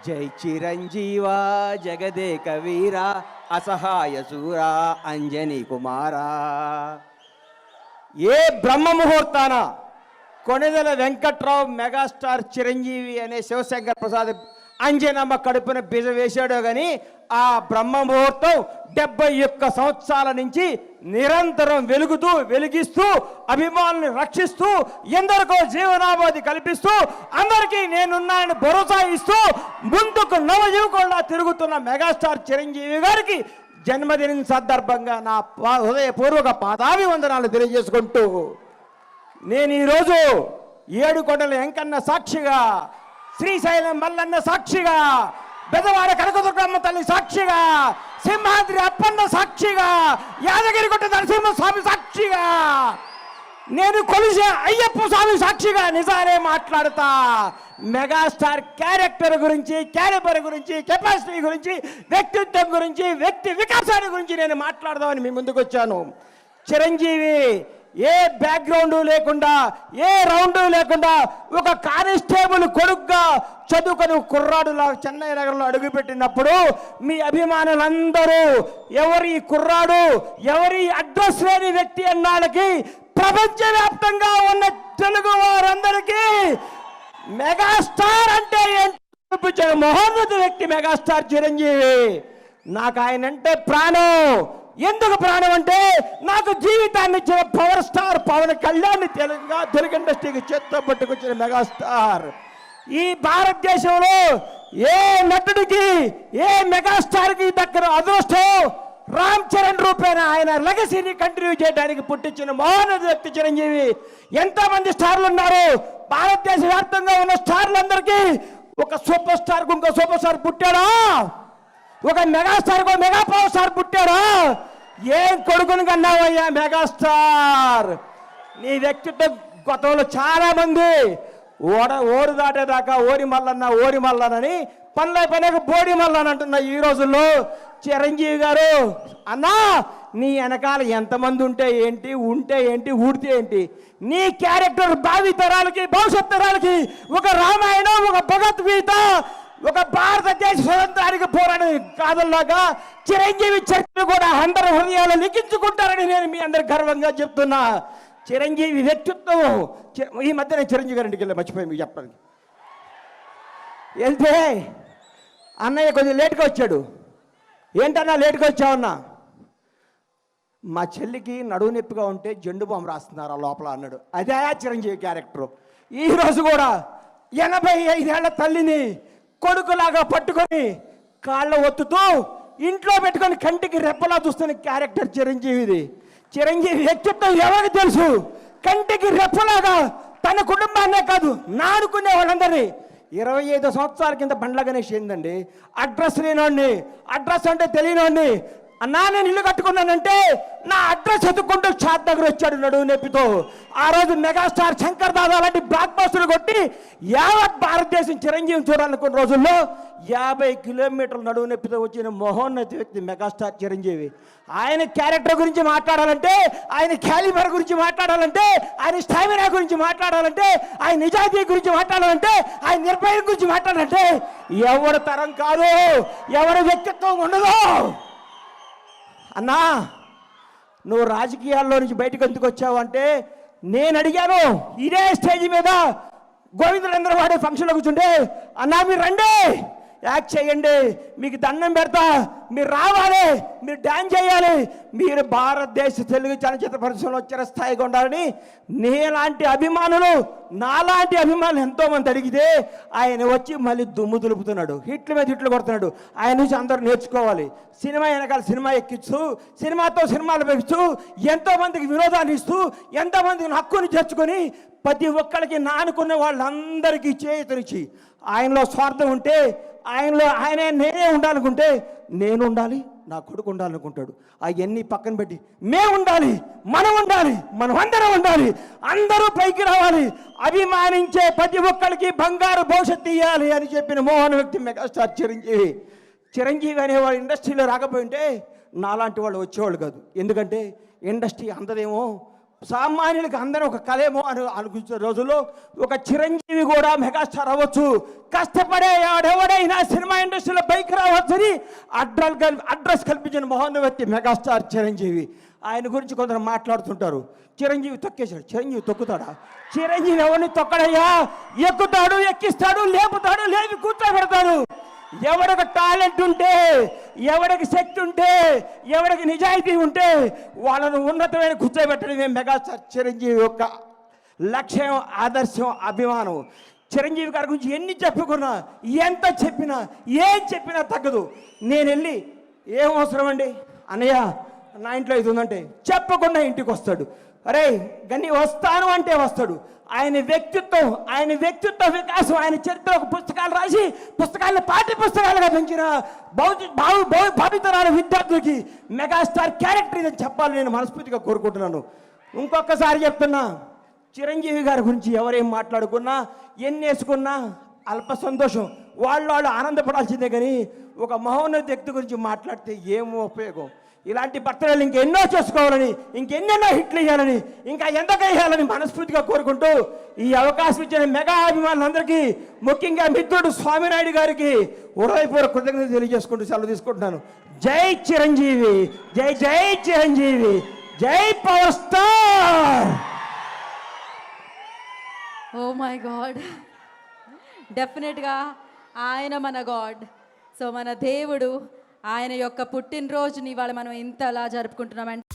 జై చిరంజీవా జగదేక వీరా అసహాయ సూరా అంజనీ కుమారా. ఏ బ్రహ్మ ముహూర్తాన కొణిదెల వెంకట్రావు మెగాస్టార్ చిరంజీవి అనే శివశంకర్ ప్రసాద్ అంజనమ్మ కడుపున బిజ వేశాడో కానీ ఆ బ్రహ్మ ముహూర్తం 71 సంవత్సరాల నుంచి నిరంతరం వెలిగిస్తూ అభిమానుల్ని రక్షిస్తూ ఎందరికో జీవనాభాది కల్పిస్తూ అందరికీ నేనున్నానని భరోసా ఇస్తూ ముందుకు నవయువకుల్లా తిరుగుతున్న మెగాస్టార్ చిరంజీవి గారికి జన్మదినం సందర్భంగా నా హృదయపూర్వక పాదాభివందనాలు తెలియజేసుకుంటూ నేను ఈరోజు ఏడుకొండల వెంకన్న సాక్షిగా, శ్రీశైలం మల్లన్న సాక్షిగా, బెదవాడ కనకదుర్గమ్మ తల్లి సాక్షిగా, సింహాద్రి అప్పన్న సాక్షిగా, యాదగిరిగుట్ట నరసింహస్వామి సాక్షిగా, నేను కొలిసే అయ్యప్ప స్వామి సాక్షిగా నిజాలే మాట్లాడతా. మెగాస్టార్ క్యారెక్టర్ గురించి, క్యాలిబర్ గురించి, కెపాసిటీ గురించి, వ్యక్తిత్వం గురించి, వ్యక్తి వికాసాన్ని గురించి నేను మాట్లాడదామని మీ ముందుకు వచ్చాను. చిరంజీవి ఏ బ్యాక్గ్రౌండ్ లేకుండా, ఏ రౌండ్ లేకుండా ఒక కానిస్టేబుల్ కొడుకుగా చదువుకొని కుర్రాడులా చెన్నై నగరంలో అడుగుపెట్టినప్పుడు మీ అభిమానులందరూ ఎవరి కుర్రాడు, ఎవరి అడ్రస్ లేని వ్యక్తి అన్నాళ్ళకి ప్రపంచవ్యాప్తంగా ఉన్న తెలుగు వారందరికీ మెగాస్టార్ అంటే చూపించిన మహోన్నత వ్యక్తి మెగాస్టార్ చిరంజీవి. నాకు ఆయన అంటే ప్రాణం. ఎందుకు ప్రాణం అంటే నాకు జీవితాన్ని ఇచ్చిన పవర్ స్టార్ పవన్ కళ్యాణ్ తెలుగు ఇండస్ట్రీకి చేత్తో పట్టుకొచ్చిన మెగాస్టార్. ఈ భారతదేశంలో ఏ నటుడికి, ఏ మెగాస్టార్కి దగ్గర అదృష్టం రామ్ చరణ్ రూపేణ ఆయన లెగసీని కంటిన్యూ చేయడానికి పుట్టించిన మహోన్నత వ్యక్తి చిరంజీవి. ఎంతమంది స్టార్లు ఉన్నారు భారతదేశ వ్యాప్తంగా ఉన్న స్టార్లందరికీ ఒక సూపర్ స్టార్కు ఇంకో సూపర్ స్టార్ పుట్టాడా? ఒక మెగాస్టార్కు మెగా పవర్ స్టార్ పుట్టాడా? ఏం కొడుకుని కన్నావయ్యా మెగాస్టార్. నీ వ్యక్తిత్వం గతంలో చాలా మంది ఓరు దాటేదాకా ఓరి మల్లనని పనిలేక బోడి మల్లన్ అంటున్న ఈ రోజుల్లో చిరంజీవి గారు అన్నా నీ వెనకాల ఎంతమంది ఉంటే ఏంటి, ఊడితే ఏంటి? నీ క్యారెక్టర్ భావి తరాలకి, భవిష్యత్ తరాలకి ఒక రామాయణం, ఒక భగవద్గీత, ఒక భారతదేశ స్వతంత్రానికి పోరాడే కాదల్లాగా చిరంజీవి చరిత్ర కూడా అందరూ హృదయాలు లిఖించుకుంటారని నేను మీ అందరు గర్వంగా చెప్తున్నా. చిరంజీవి వ్యక్తిత్వం. ఈ మధ్య నేను చిరంజీవి గారింటికి వెళ్ళి మర్చిపోయి మీకు చెప్పడానికి వెళ్తే అన్నయ్య కొంచెం లేట్గా వచ్చాడు. ఏంటన్నా లేట్గా వచ్చావన్నా? మా చెల్లికి నడువు నొప్పిగా ఉంటే జెండు బాంబు రాస్తున్నారు ఆ లోపల అన్నాడు. అదే చిరంజీవి క్యారెక్టరు. ఈరోజు కూడా 85 ఏళ్ల తల్లిని కొడుకులాగా పట్టుకొని కాళ్ళ ఒత్తుతూ ఇంట్లో పెట్టుకొని కంటికి రెప్పలా చూస్తున్న క్యారెక్టర్ చిరంజీవిది. చిరంజీవి వ్యక్తిత్వం ఎవరికి తెలుసు? కంటికి రెప్పలాగా తన కుటుంబాన్నే కాదు నానుకునే వాళ్ళందరినీ. 25 సంవత్సరాల కింద బండ్ల గణేష్ ఏందండి, అడ్రస్ లేనోడిని, అడ్రస్ అంటే తెలియనోడిని, అన్నా నేను ఇల్లు కట్టుకున్నానంటే నా అడ్రస్ ఎత్తుకుంటూ షాద్ నగర్ వచ్చాడు నడువు నొప్పితో. ఆ రోజు మెగాస్టార్ శంకర్ దాదా లాంటి బ్లాక్ బస్టర్లు కొట్టి యావత్ భారతదేశం చిరంజీవిని చూడాలనుకున్న రోజుల్లో 50 కిలోమీటర్ల నడువు నొప్పితో వచ్చిన మహోన్నత వ్యక్తి మెగాస్టార్ చిరంజీవి. ఆయన క్యారెక్టర్ గురించి మాట్లాడాలంటే, ఆయన క్యాలిబర్ గురించి మాట్లాడాలంటే, ఆయన స్టామినా గురించి మాట్లాడాలంటే, ఆయన నిజాయితీ గురించి మాట్లాడాలంటే, ఆయన నిర్భయం గురించి మాట్లాడాలంటే ఎవరి తరం కాదు, ఎవరి వ్యక్తిత్వం ఉండదు. అన్నా నువ్వు రాజకీయాల్లో నుంచి బయటకు ఎందుకు వచ్చావు అంటే నేను అడిగాను. ఇదే స్టేజ్ మీద గోవిందరందరూ వాడే ఫంక్షన్లో కూర్చుంటే అన్నా మీరు రండి, యాక్ట్ చేయండి, మీకు దండం పెడతా, మీరు రావాలి, మీరు డ్యాన్స్ చేయాలి, మీరు భారతదేశ తెలుగు చలనచిత్ర పరిశ్రమలో వచ్చిన స్థాయిగా ఉండాలని నీలాంటి అభిమానులు, నాలాంటి అభిమానులు ఎంతోమంది అడిగితే ఆయన వచ్చి మళ్ళీ దుమ్ము దులుపుతున్నాడు, హిట్ల మీద హిట్లు కొడుతున్నాడు. ఆయన నుంచి అందరూ నేర్చుకోవాలి. సినిమా వెనకాల సినిమా ఎక్కిస్తూ, సినిమాతో సినిమాలు పెంచుతూ, ఎంతోమందికి వినోదాన్ని ఇస్తూ, ఎంతోమందికి హక్కుని చేర్చుకొని ప్రతి ఒక్కరికి నానుకున్న వాళ్ళందరికీ చేతునిచ్చి, ఆయనలో స్వార్థం ఉంటే, ఆయనే నేనే ఉండాలనుకుంటే నేను ఉండాలి, నా కొడుకు ఉండాలనుకుంటాడు. అవన్నీ పక్కన పెట్టి మేము ఉండాలి, మనం ఉండాలి, మనం అందరం ఉండాలి, అందరూ పైకి రావాలి, అభిమానించే ప్రతి ఒక్కరికి బంగారు భవిష్యత్తు ఇవ్వాలి అని చెప్పిన మోహన వ్యక్తి మెగాస్టార్ చిరంజీవి. చిరంజీవి అనేవాడు ఇండస్ట్రీలో రాకపోయింటే నాలాంటి వాళ్ళు వచ్చేవాళ్ళు కాదు. ఎందుకంటే ఇండస్ట్రీ అందదేమో సామాన్యులకి అందరూ ఒక కలేమో అని అనుకుంటున్న రోజుల్లో ఒక చిరంజీవి కూడా మెగాస్టార్ అవ్వచ్చు, కష్టపడే ఎవడైనా సినిమా ఇండస్ట్రీలో బైక్ రావచ్చని అడ్రస్ కల్పించిన మహోన్నత మెగాస్టార్ చిరంజీవి. ఆయన గురించి కొందరు మాట్లాడుతుంటారు, చిరంజీవి తొక్కేశాడు. చిరంజీవి తొక్కుతాడా? చిరంజీవి ఎవరిని తొక్కడయ్యా? ఎక్కుతాడు, ఎక్కిస్తాడు, లేపుతాడు, లేపి కూర్చోబెడతాడు. ఎవరికి టాలెంట్ ఉంటే, ఎవరికి శక్తి ఉంటే, ఎవరికి నిజాయితీ ఉంటే వాళ్ళను ఉన్నతమైన కూర్చోబెట్టడమే మెగాస్టార్ చిరంజీవి యొక్క లక్ష్యం, ఆదర్శం, అభిమానం. చిరంజీవి గారి గురించి ఎన్ని చెప్పుకున్నా, ఎంత చెప్పినా, ఏం చెప్పినా తగ్గదు. నేను వెళ్ళి ఏం అవసరం అండి అన్నయ్య నా ఇంట్లో ఇది ఉందంటే చెప్పకుండా ఇంటికి వస్తాడు. అరే గన్ని వస్తాను అంటే వస్తాడు. ఆయన వ్యక్తిత్వ వికాసం, ఆయన చరిత్ర పుస్తకాలు రాసి పుస్తకాలను పాఠ్య పుస్తకాలుగా పెంచిన భావితరాల విద్యార్థులకి మెగాస్టార్ క్యారెక్టర్ ఇదని చెప్పాలని నేను మనస్ఫూర్తిగా కోరుకుంటున్నాను. ఇంకొకసారి చెప్తున్నా, చిరంజీవి గారి గురించి ఎవరేం మాట్లాడుకున్నా, ఎన్ని వేసుకున్నా అల్ప సంతోషం, వాళ్ళు ఆనందపడాల్సిందే. కానీ ఒక మహోన్నత వ్యక్తి గురించి మాట్లాడితే ఏమో ఉపయోగం? ఇలాంటి బర్త్డేలు ఇంకెన్నో చేసుకోవాలని, ఇంకెన్నెన్నో హిట్లు వేయాలని, ఇంకా ఎంతగా వేయాలని మనస్ఫూర్తిగా కోరుకుంటూ ఈ అవకాశం ఇచ్చిన మెగా అభిమానులందరికీ, ముఖ్యంగా మిత్రుడు స్వామినాయుడు గారికి హృదయపూర్వక కృతజ్ఞతలు తెలియజేసుకుంటూ సెలవు తీసుకుంటున్నాను. జై చిరంజీవి, జై జై చిరంజీవి, జై power star. Oh my God, డెఫినెట్గా ఆయన మన గాడ్. సో మన దేవుడు, ఆయన యొక్క పుట్టినరోజుని ఇవాళ మనం ఇంతలా జరుపుకుంటున్నామంటే